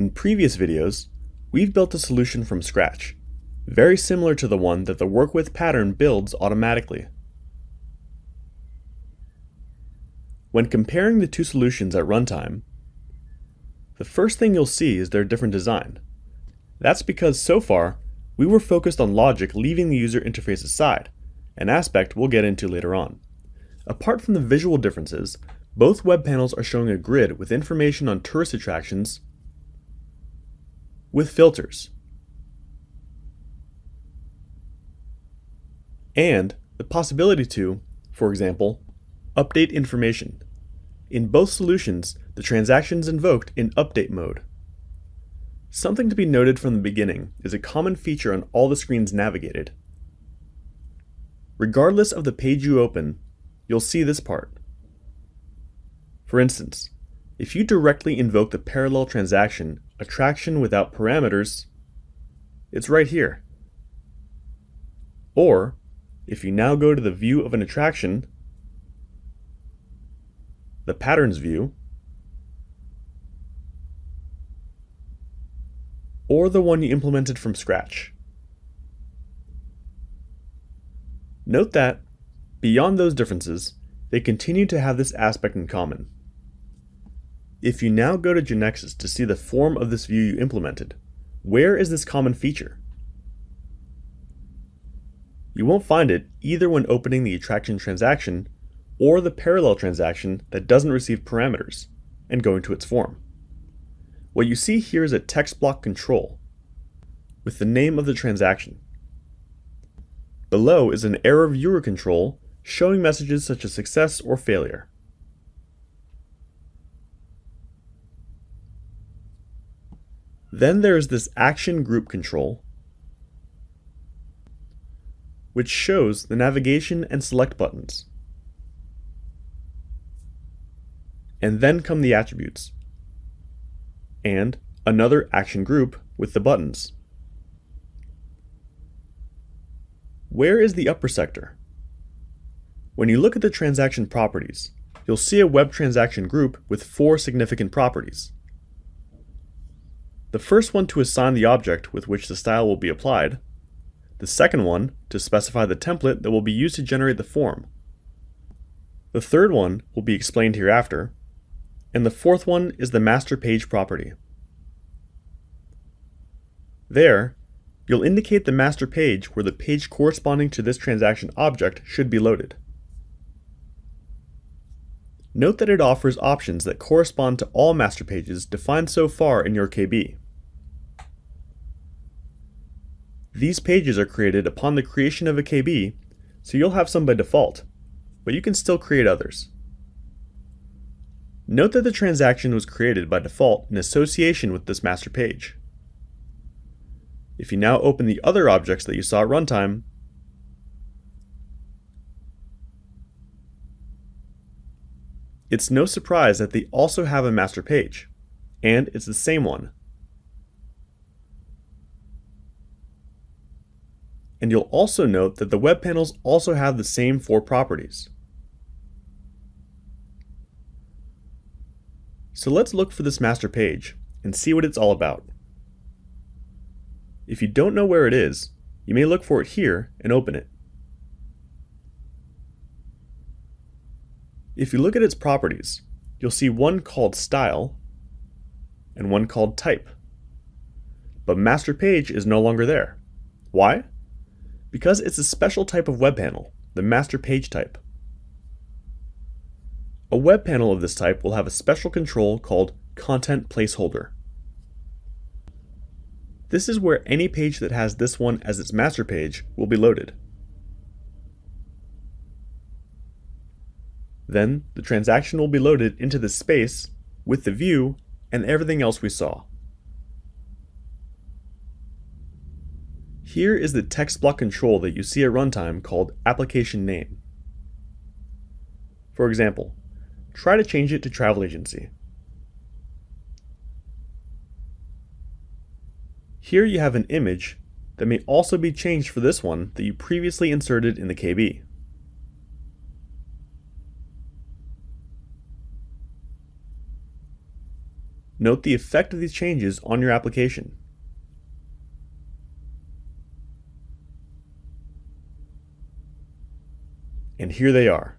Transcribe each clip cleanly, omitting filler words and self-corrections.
In previous videos, we've built a solution from scratch, very similar to the one that the work with pattern builds automatically. When comparing the two solutions at runtime, the first thing you'll see is their different design. That's because so far, we were focused on logic leaving the user interface aside, an aspect we'll get into later on. Apart from the visual differences, both web panels are showing a grid with information on tourist attractions with filters, and the possibility to, for example, update information. In both solutions, the transaction is invoked in update mode. Something to be noted from the beginning is a common feature on all the screens navigated. Regardless of the page you open, you'll see this part. For instance, if you directly invoke the parallel transaction, attraction without parameters, it's right here. Or, if you now go to the view of an attraction, the patterns view, or the one you implemented from scratch. Note that, beyond those differences, they continue to have this aspect in common. If you now go to GeneXus to see the form of this view you implemented, where is this common feature? You won't find it either when opening the attraction transaction or the parallel transaction that doesn't receive parameters and going to its form. What you see here is a text block control with the name of the transaction. Below is an error viewer control showing messages such as success or failure. Then there is this action group control, which shows the navigation and select buttons. And then come the attributes, and another action group with the buttons. Where is the upper sector? When you look at the transaction properties, you'll see a web transaction group with 4 significant properties. The first one to assign the object with which the style will be applied, the second one to specify the template that will be used to generate the form, the third one will be explained hereafter, and the fourth one is the master page property. There, you'll indicate the master page where the page corresponding to this transaction object should be loaded. Note that it offers options that correspond to all master pages defined so far in your KB. These pages are created upon the creation of a KB, so you'll have some by default, but you can still create others. Note that the transaction was created by default in association with this master page. If you now open the other objects that you saw at runtime, it's no surprise that they also have a master page, and it's the same one. And you'll also note that the web panels also have the same 4 properties. So let's look for this master page and see what it's all about. If you don't know where it is, you may look for it here and open it. If you look at its properties, you'll see one called Style and one called Type. But Master Page is no longer there. Why? Because it's a special type of web panel, the Master Page type. A web panel of this type will have a special control called Content Placeholder. This is where any page that has this one as its master page will be loaded. Then the transaction will be loaded into this space with the view and everything else we saw. Here is the text block control that you see at runtime called application name. For example, try to change it to travel agency. Here you have an image that may also be changed for this one that you previously inserted in the KB. note the effect of these changes on your application. And here they are.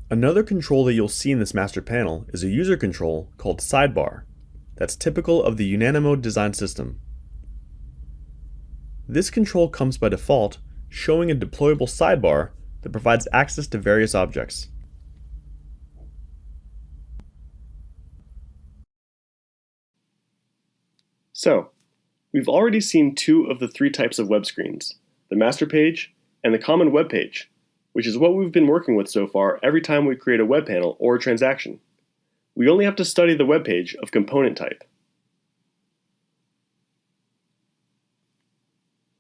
Another control that you'll see in this master panel is a user control called Sidebar that's typical of the Unanimo design system. This control comes by default, showing a deployable sidebar that provides access to various objects. So, we've already seen two of the three types of web screens, the master page and the common web page, which is what we've been working with so far every time we create a web panel or a transaction. We only have to study the web page of component type.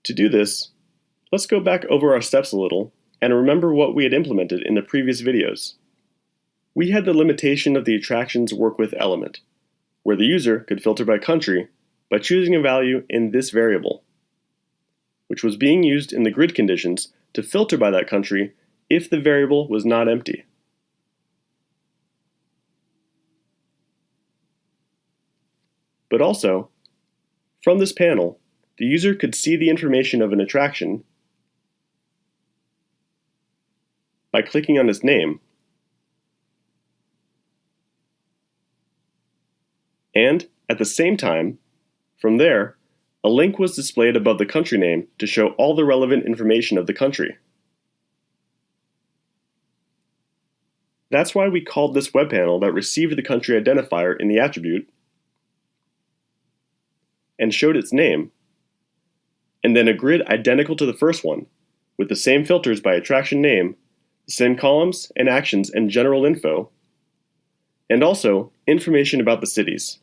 To do this, let's go back over our steps a little and remember what we had implemented in the previous videos. We had the limitation of the attractions work with element, where the user could filter by country by choosing a value in this variable, which was being used in the grid conditions to filter by that country if the variable was not empty. But also, from this panel, the user could see the information of an attraction by clicking on its name, and at the same time, from there, a link was displayed above the country name to show all the relevant information of the country. That's why we called this web panel that received the country identifier in the attribute and showed its name, and then a grid identical to the first one, with the same filters by attraction name, the same columns and actions and general info, and also information about the cities.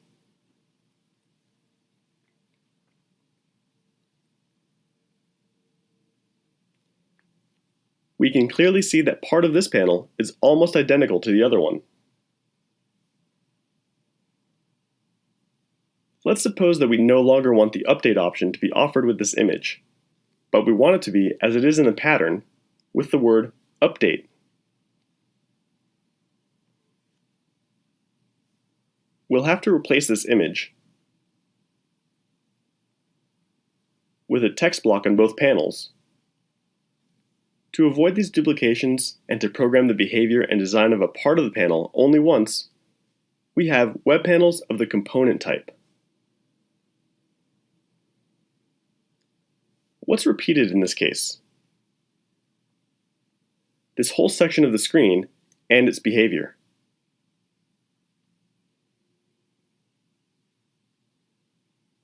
We can clearly see that part of this panel is almost identical to the other one. Let's suppose that we no longer want the update option to be offered with this image, but we want it to be as it is in the pattern with the word update. We'll have to replace this image with a text block on both panels. To avoid these duplications and to program the behavior and design of a part of the panel only once, we have web panels of the component type. What's repeated in this case? This whole section of the screen and its behavior.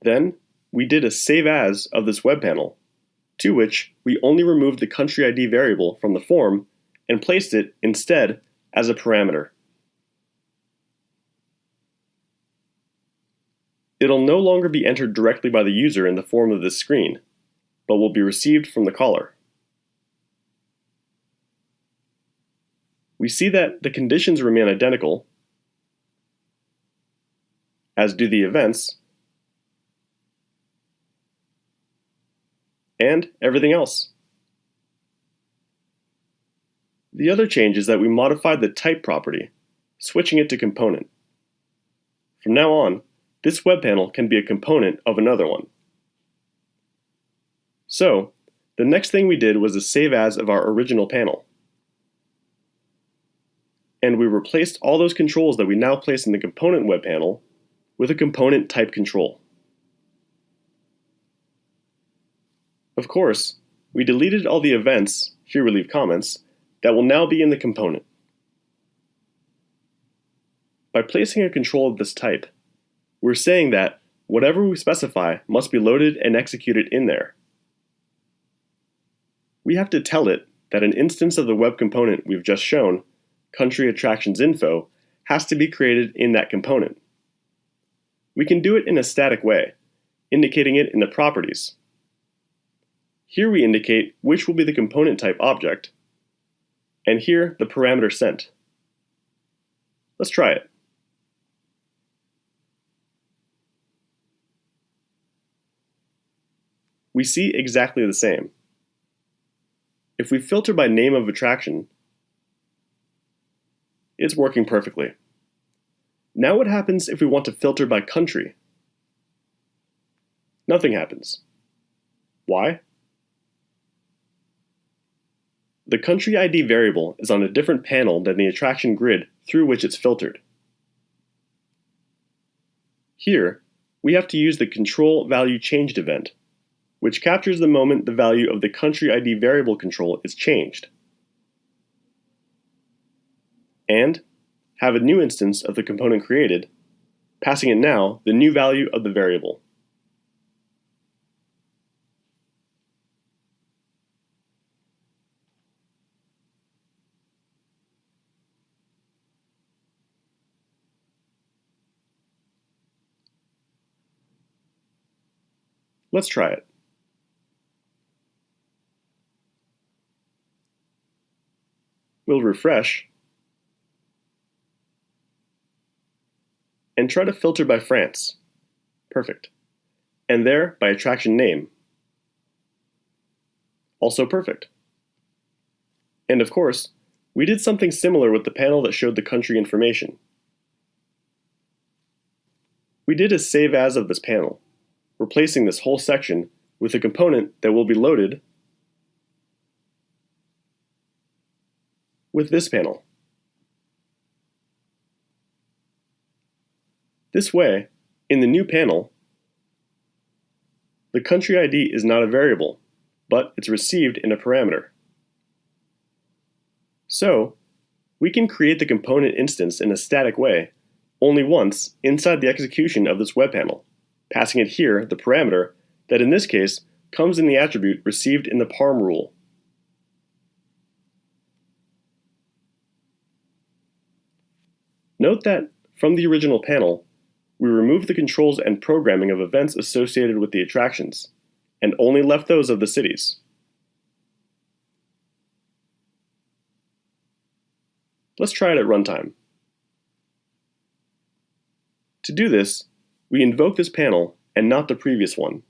Then, we did a save as of this web panel, to which we only removed the country ID variable from the form and placed it instead as a parameter. It'll no longer be entered directly by the user in the form of this screen, but will be received from the caller. We see that the conditions remain identical, as do the events, and everything else. The other change is that we modified the type property, switching it to component. From now on, this web panel can be a component of another one. So, the next thing we did was a save as of our original panel. And we replaced all those controls that we now place in the component web panel with a component type control. Of course, we deleted all the events, here we leave comments, that will now be in the component. By placing a control of this type, we're saying that whatever we specify must be loaded and executed in there. We have to tell it that an instance of the web component we've just shown, country attractions info, has to be created in that component. We can do it in a static way, indicating it in the properties. Here we indicate which will be the component type object, and here the parameter sent. Let's try it. we see exactly the same. If we filter by name of attraction, it's working perfectly. Now what happens if we want to filter by country? Nothing happens. Why? The country ID variable is on a different panel than the attraction grid through which it's filtered. Here, we have to use the control value changed event, which captures the moment the value of the country ID variable control is changed, and have a new instance of the component created, passing it now the new value of the variable. Let's try it. We'll refresh and try to filter by France. Perfect. And there by attraction name. Also perfect. And of course, we did something similar with the panel that showed the country information. We did a save as of this panel, replacing this whole section with a component that will be loaded with this panel. This way, in the new panel, the country ID is not a variable, but it's received in a parameter. So, we can create the component instance in a static way only once inside the execution of this web panel, passing it here the parameter that in this case comes in the attribute received in the parm rule. Note that from the original panel, we removed the controls and programming of events associated with the attractions, and only left those of the cities. Let's try it at runtime. To do this, we invoke this panel and not the previous one.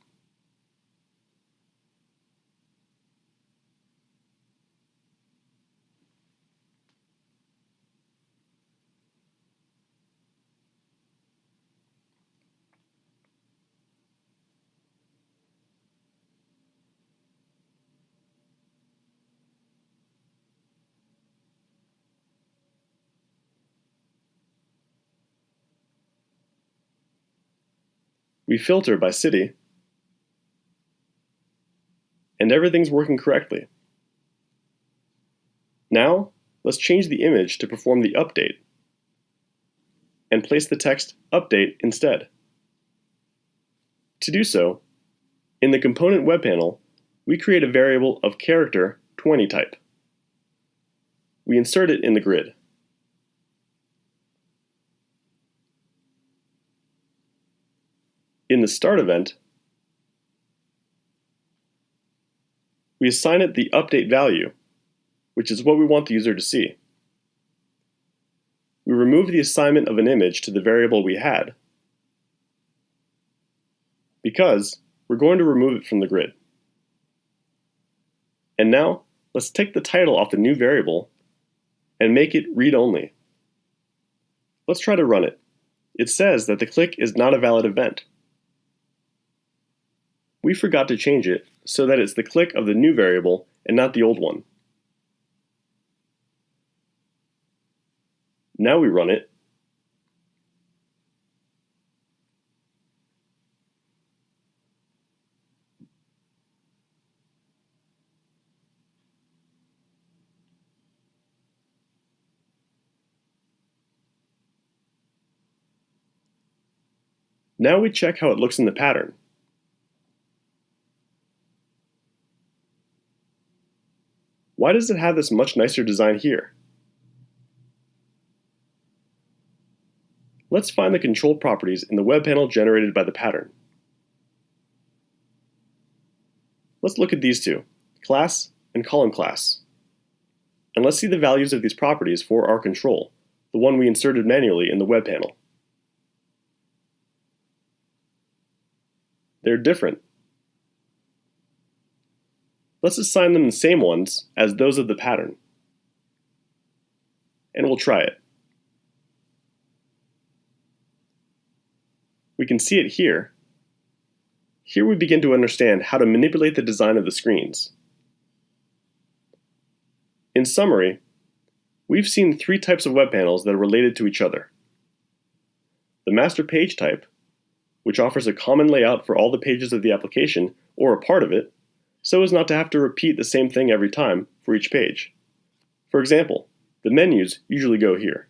We filter by city, and everything's working correctly. Now, let's change the image to perform the update, and place the text update instead. To do so, in the component web panel, we create a variable of character 20 type. We insert it in the grid. In the start event, we assign it the update value, which is what we want the user to see. We remove the assignment of an image to the variable we had, because we're going to remove it from the grid. And now, let's take the title off the new variable and make it read-only. Let's try to run it. It says that the click is not a valid event. We forgot to change it so that it's the click of the new variable and not the old one. Now we run it. Now we check how it looks in the pattern. Why does it have this much nicer design here? Let's find the control properties in the web panel generated by the pattern. Let's look at these two, class and column class. And let's see the values of these properties for our control, the one we inserted manually in the web panel. They're different. Let's assign them the same ones as those of the pattern. And we'll try it. We can see it here. Here we begin to understand how to manipulate the design of the screens. In summary, we've seen three types of web panels that are related to each other. The master page type, which offers a common layout for all the pages of the application or a part of it, so as not to have to repeat the same thing every time for each page. For example, the menus usually go here.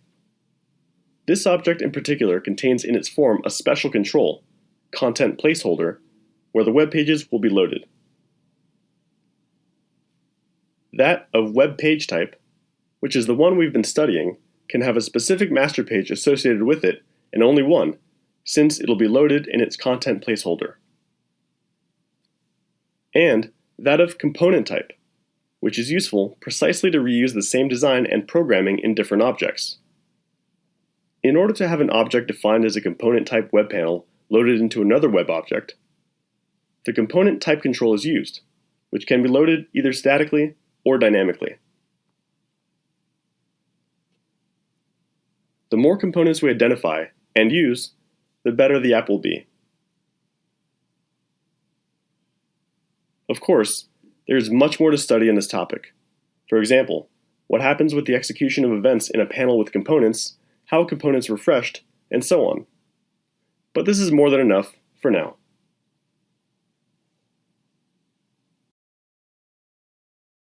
This object in particular contains in its form a special control, content placeholder, where the web pages will be loaded. That of web page type, which is the one we've been studying, can have a specific master page associated with it, and only one, since it'll be loaded in its content placeholder. And that of component type, which is useful precisely to reuse the same design and programming in different objects. In order to have an object defined as a component type web panel loaded into another web object, the component type control is used, which can be loaded either statically or dynamically. The more components we identify and use, the better the app will be. Of course, there is much more to study in this topic. For example, what happens with the execution of events in a panel with components, how components refreshed, and so on. But this is more than enough for now.